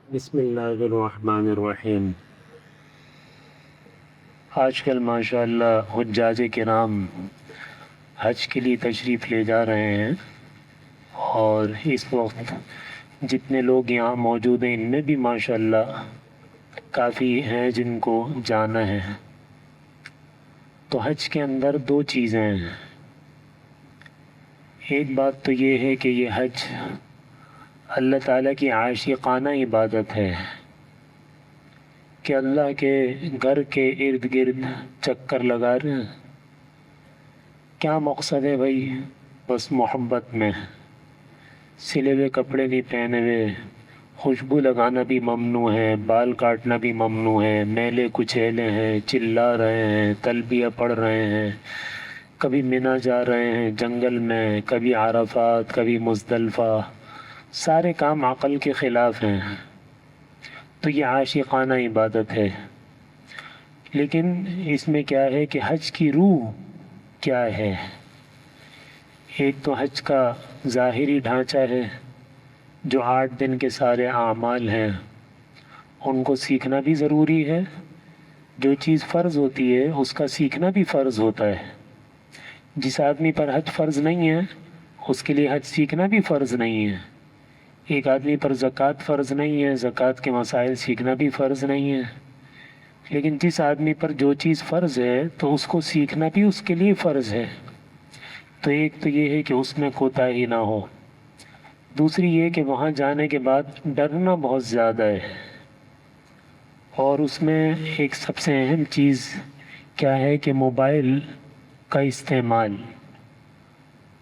بسم اللہ الرحمن الرحیم۔ آج کل ماشاء اللہ حجاج کرام حج کے لیے تشریف لے جا رہے ہیں، اور اس وقت جتنے لوگ یہاں موجود ہیں ان میں بھی ماشاء اللہ کافی ہیں جن کو جانا ہے۔ تو حج کے اندر دو چیزیں ہیں۔ ایک بات تو یہ ہے کہ یہ حج اللہ تعالیٰ کی عاشقانہ عبادت ہے کہ اللہ کے گھر کے ارد گرد چکر لگا رہے ہیں۔ کیا مقصد ہے بھائی؟ بس محبت میں سلے ہوئے کپڑے نہیں پہنے ہوئے، خوشبو لگانا بھی ممنوع ہے، بال کاٹنا بھی ممنوع ہے، میلے کچیلے ہیں، چلا رہے ہیں، تلبیہ پڑھ رہے ہیں، کبھی منی جا رہے ہیں جنگل میں، کبھی عرفات، کبھی مزدلفہ، سارے کام عقل کے خلاف ہیں۔ تو یہ عاشقانہ عبادت ہے۔ لیکن اس میں کیا ہے کہ حج کی روح کیا ہے؟ ایک تو حج کا ظاہری ڈھانچہ ہے، جو 8 دن کے سارے اعمال ہیں ان کو سیکھنا بھی ضروری ہے۔ جو چیز فرض ہوتی ہے اس کا سیکھنا بھی فرض ہوتا ہے۔ جس آدمی پر حج فرض نہیں ہے اس کے لیے حج سیکھنا بھی فرض نہیں ہے۔ ایک آدمی پر زکوٰۃ فرض نہیں ہے، زکوٰۃ کے مسائل سیکھنا بھی فرض نہیں ہے۔ لیکن جس آدمی پر جو چیز فرض ہے تو اس کو سیکھنا بھی اس کے لیے فرض ہے۔ تو ایک تو یہ ہے کہ اس میں کوتاہی نہ ہو۔ دوسری یہ کہ وہاں جانے کے بعد ڈرنا بہت زیادہ ہے، اور اس میں ایک سب سے اہم چیز کیا ہے کہ موبائل کا استعمال۔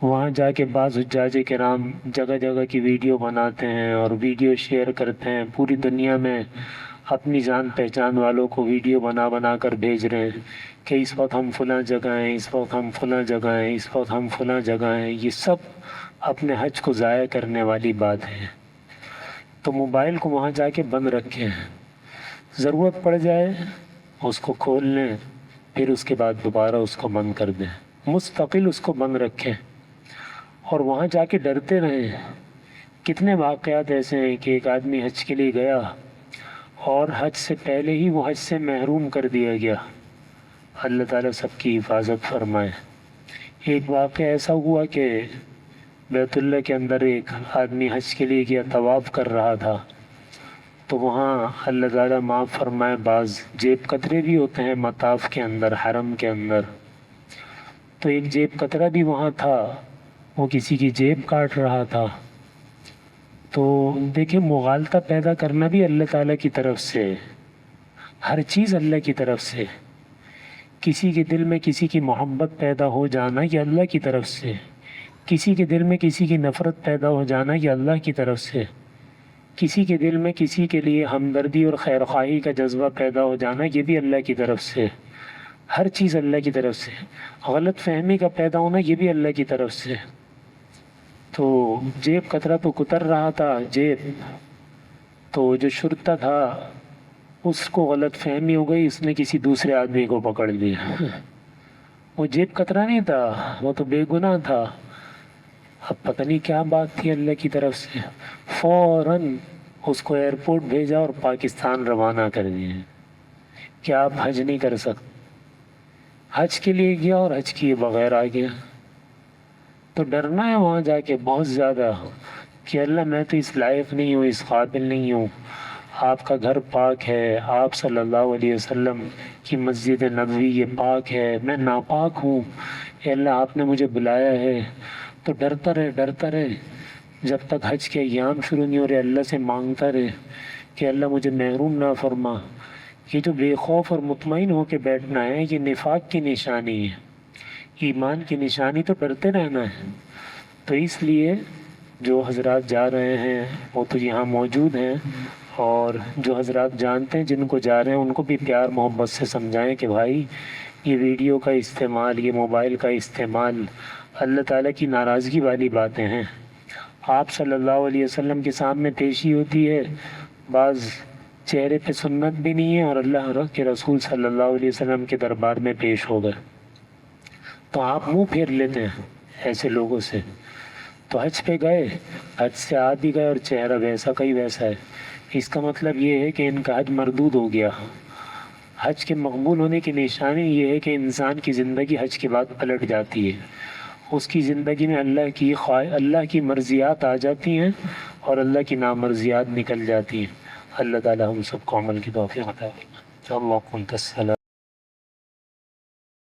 وہاں جا کے بعض حجاج کرام جگہ جگہ کی ویڈیو بناتے ہیں اور ویڈیو شیئر کرتے ہیں، پوری دنیا میں اپنی جان پہچان والوں کو ویڈیو بنا بنا کر بھیج رہے ہیں کہ اس وقت ہم فلاں جگہ ہیں، اس وقت ہم فلاں جگہ ہیں، اس وقت ہم فلاں جگہ ہیں۔ یہ سب اپنے حج کو ضائع کرنے والی بات ہے۔ تو موبائل کو وہاں جا کے بند رکھیں، ضرورت پڑ جائے اس کو کھول لیں، پھر اس کے بعد دوبارہ اس کو بند کر دیں، مستقل اس کو بند رکھیں، اور وہاں جا کے ڈرتے رہیں۔ کتنے واقعات ایسے ہیں کہ ایک آدمی حج کے لیے گیا اور حج سے پہلے ہی وہ حج سے محروم کر دیا گیا۔ اللہ تعالیٰ سب کی حفاظت فرمائے۔ ایک واقعہ ایسا ہوا کہ بیت اللہ کے اندر ایک آدمی حج کے لیے گیا، طواف کر رہا تھا، تو وہاں اللہ تعالیٰ معاف فرمائے بعض جیب کترے بھی ہوتے ہیں مطاف کے اندر، حرم کے اندر۔ تو ایک جیب کترا بھی وہاں تھا، وہ کسی کی جیب کاٹ رہا تھا۔ تو دیکھیں، مغالطہ پیدا کرنا بھی اللہ تعالیٰ کی طرف سے، ہر چیز اللہ کی طرف سے۔ کسی کے دل میں کسی کی محبت پیدا ہو جانا یہ اللہ کی طرف سے، کسی کے دل میں کسی کی نفرت پیدا ہو جانا یہ اللہ کی طرف سے، کسی کے دل میں کسی کے لیے ہمدردی اور خیرخواہی کا جذبہ پیدا ہو جانا یہ بھی اللہ کی طرف سے۔ ہر چیز اللہ کی طرف سے۔ غلط فہمی کا پیدا ہونا یہ بھی اللہ کی طرف سے۔ تو جیب کترا تو کتر رہا تھا جیب، تو جو شرطہ تھا اس کو غلط فہمی ہو گئی، اس نے کسی دوسرے آدمی کو پکڑ لیا۔ وہ جیب کترا نہیں تھا، وہ تو بے گناہ تھا۔ اب پتہ نہیں کیا بات تھی اللہ کی طرف سے، فوراً اس کو ایئرپورٹ بھیجا اور پاکستان روانہ کر دیا۔ کیا آپ حج نہیں کر سکتے؟ حج کے لیے گیا اور حج کیے بغیر آ گیا۔ تو ڈرنا ہے وہاں جا کے بہت زیادہ کہ اللہ میں تو اس لائق نہیں ہوں، اس قابل نہیں ہوں۔ آپ کا گھر پاک ہے، آپ صلی اللہ علیہ وسلم کی مسجد نبوی یہ پاک ہے، میں ناپاک ہوں، اے اللہ آپ نے مجھے بلایا ہے۔ تو ڈرتا رہے ڈرتا رہے، جب تک حج کے ایام شروع نہیں ہو رہے اللہ سے مانگتا رہے کہ اللہ مجھے محروم نہ فرما۔ یہ جو بے خوف اور مطمئن ہو کے بیٹھنا ہے یہ نفاق کی نشانی ہے، ایمان کی نشانی تو ڈرتے رہنا ہے۔ تو اس لیے جو حضرات جا رہے ہیں وہ تو یہاں موجود ہیں، اور جو حضرات جانتے ہیں جن کو جا رہے ہیں ان کو بھی پیار محبت سے سمجھائیں کہ بھائی یہ ویڈیو کا استعمال، یہ موبائل کا استعمال اللہ تعالیٰ کی ناراضگی والی باتیں ہیں۔ آپ صلی اللہ علیہ وسلم کے سامنے پیشی ہوتی ہے، بعض چہرے پہ سنت بھی نہیں ہے اور اللہ کے رسول صلی اللہ علیہ وسلم کے دربار میں پیش ہو گئے، تو آپ منہ پھیر لیتے ہیں ایسے لوگوں سے۔ تو حج پہ گئے، حج سے آ بھی گئے اور چہرہ ویسا کا ہی ویسا ہے، اس کا مطلب یہ ہے کہ ان کا حج مردود ہو گیا۔ حج کے مقبول ہونے کی نشانی یہ ہے کہ انسان کی زندگی حج کے بعد پلٹ جاتی ہے، اس کی زندگی میں اللہ کی مرضیات آ جاتی ہیں اور اللہ کی نامرضیات نکل جاتی ہیں۔ اللہ تعالی ہم سب کو عمل کی توفیق عطا فرمائے۔ اللہ